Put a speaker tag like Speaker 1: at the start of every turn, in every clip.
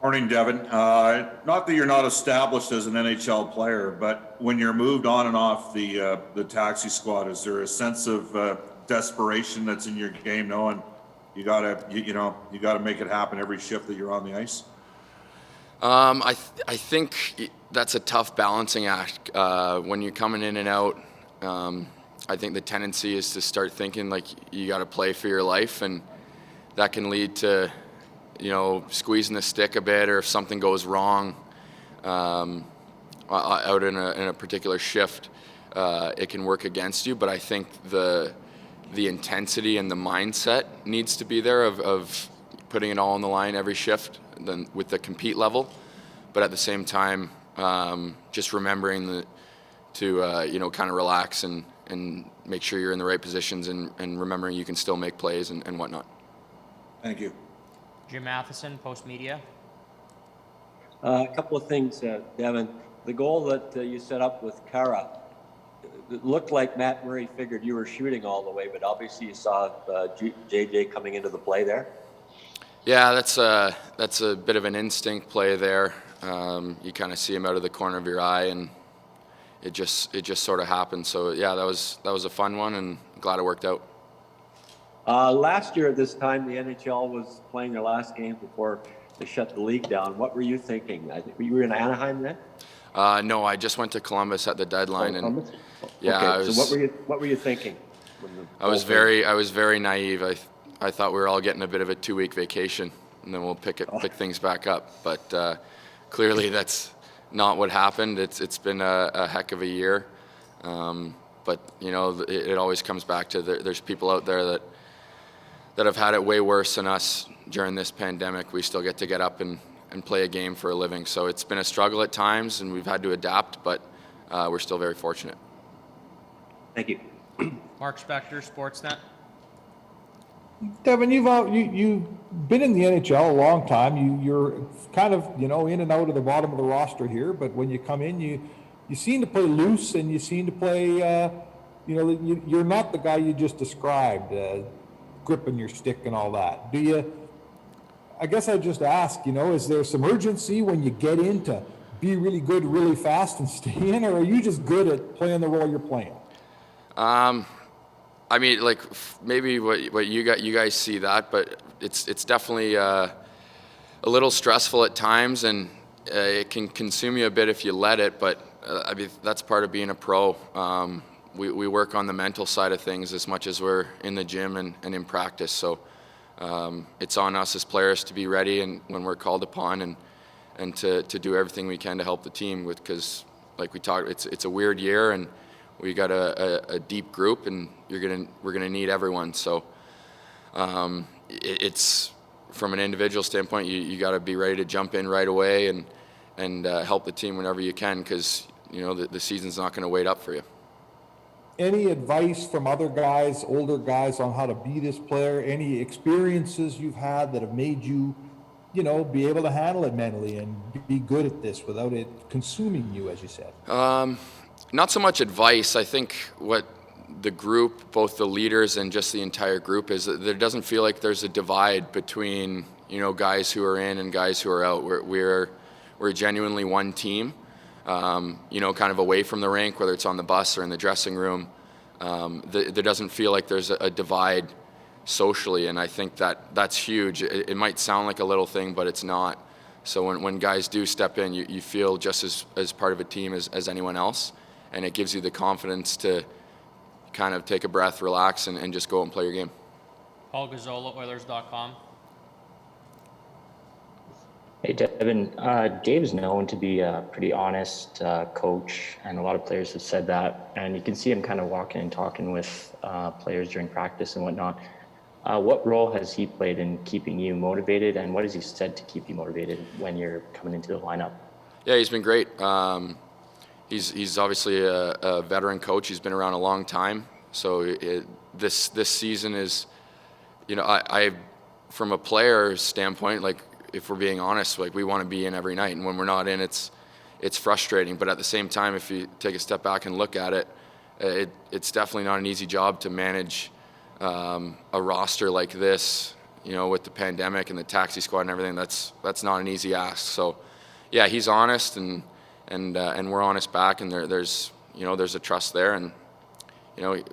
Speaker 1: Morning, Devin. Not that you're not established as an NHL player, but when you're moved on and off the taxi squad, is there a sense of desperation that's in your game, knowing you gotta make it happen every shift that you're on the ice?
Speaker 2: I think that's a tough balancing act when you're coming in and out. I think the tendency is to start thinking like you got to play for your life, and that can lead to squeezing the stick a bit, or if something goes wrong out in a particular shift, it can work against you. But I think the intensity and the mindset needs to be there of putting it all on the line every shift, then with the compete level. But at the same time, just remembering to kind of relax and make sure you're in the right positions, and remembering you can still make plays and whatnot.
Speaker 1: Thank you.
Speaker 3: Jim Matheson, Post Media.
Speaker 4: A couple of things, Devin. The goal that you set up with Kara, it looked like Matt Murray figured you were shooting all the way, but obviously you saw JJ coming into the play there. Yeah,
Speaker 2: that's a bit of an instinct play there. You kind of see him out of the corner of your eye, and it just sort of happened. So yeah, that was a fun one, and glad it worked out.
Speaker 4: Last year at this time, the NHL was playing their last game before they shut the league down. What were you thinking? I think you were in Anaheim then.
Speaker 2: No, I just went to Columbus at the deadline, and
Speaker 4: yeah. Okay. So what were you thinking?
Speaker 2: I was very naive. I thought we were all getting a bit of a 2-week vacation, and then we'll pick things back up. But clearly, that's not what happened. It's been a heck of a year, but it always comes back to there's people out there that have had it way worse than us during this pandemic. We still get up and play a game for a living. So it's been a struggle at times, and we've had to adapt, but we're still very fortunate.
Speaker 4: Thank you.
Speaker 3: Mark Spector, Sportsnet.
Speaker 5: Devin, you've been in the NHL a long time. You're kind of in and out of the bottom of the roster here, but when you come in, you seem to play loose, and you seem to play. You're not the guy you just described, gripping your stick and all that. Do you? I guess I'd just ask. Is there some urgency when you get in to be really good, really fast, and stay in, or are you just good at playing the role you're playing?
Speaker 2: I mean, like maybe what you guys see that, but it's definitely a little stressful at times, and it can consume you a bit if you let it. But I mean, that's part of being a pro. We work on the mental side of things as much as we're in the gym and in practice. So it's on us as players to be ready, and when we're called upon, and to do everything we can to help the team because like we talked, it's a weird year, and we got a deep group, and we're gonna need everyone. So it's from an individual standpoint, you got to be ready to jump in right away and help the team whenever you can, because the season's not going to wait up for you.
Speaker 5: Any advice from other guys, older guys, on how to be this player? Any experiences you've had that have made you, be able to handle it mentally and be good at this without it consuming you, as you said?
Speaker 2: Not so much advice. I think what the group, both the leaders and just the entire group, is that there doesn't feel like there's a divide between guys who are in and guys who are out. We're genuinely one team. Kind of away from the rink, whether it's on the bus or in the dressing room. There doesn't feel like there's a divide socially, and I think that's huge. It might sound like a little thing, but it's not. So when guys do step in, you feel just as part of a team as anyone else, and it gives you the confidence to kind of take a breath, relax, and just go out and play your game.
Speaker 3: Paul Gazzola, Oilers.com.
Speaker 6: Hey, Devin. Dave's known to be a pretty honest coach, and a lot of players have said that. And you can see him kind of walking and talking with players during practice and whatnot. What role has he played in keeping you motivated, and what has he said to keep you motivated when you're coming into the lineup?
Speaker 2: Yeah, he's been great. He's obviously a veteran coach. He's been around a long time. So this season is, I from a player standpoint, like, if we're being honest, like, we want to be in every night, and when we're not in, it's frustrating. But at the same time, if you take a step back and look at it, it's definitely not an easy job to manage a roster like this. you know, with the pandemic and the taxi squad and everything, that's not an easy ask. So, yeah, he's honest, and we're honest back, and there's a trust there, and you know,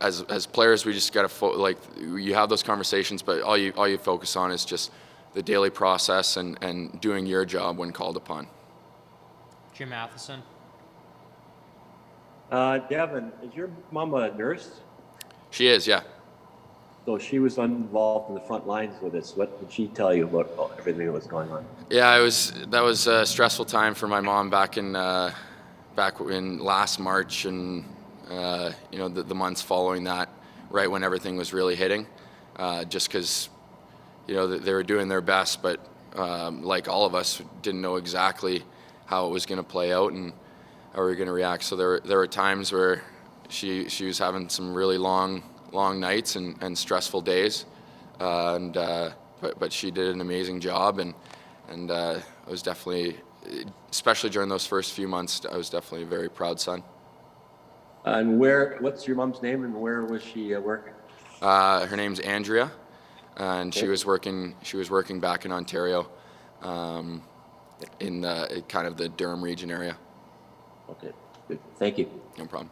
Speaker 2: as players, we just got to you have those conversations, but all you focus on is just the daily process and doing your job when called upon.
Speaker 3: Jim Matheson.
Speaker 4: Devin, is your mom a nurse?
Speaker 2: She is, yeah.
Speaker 4: So she was involved in the front lines with us. What did she tell you about everything that was going on?
Speaker 2: Yeah, that was a stressful time for my mom back in last March, and you know, the months following that, right when everything was really hitting, just because, you know, they were doing their best, but like all of us, didn't know exactly how it was going to play out and how we were going to react. So there were times where she was having some really long nights and stressful days, but she did an amazing job, and I was definitely, especially during those first few months, I was definitely a very proud son.
Speaker 4: And what's your mom's name, and where was she working?
Speaker 2: Her name's Andrea, and she was working back in Ontario, in kind of the Durham region area.
Speaker 4: Okay, good. Thank you.
Speaker 2: No problem.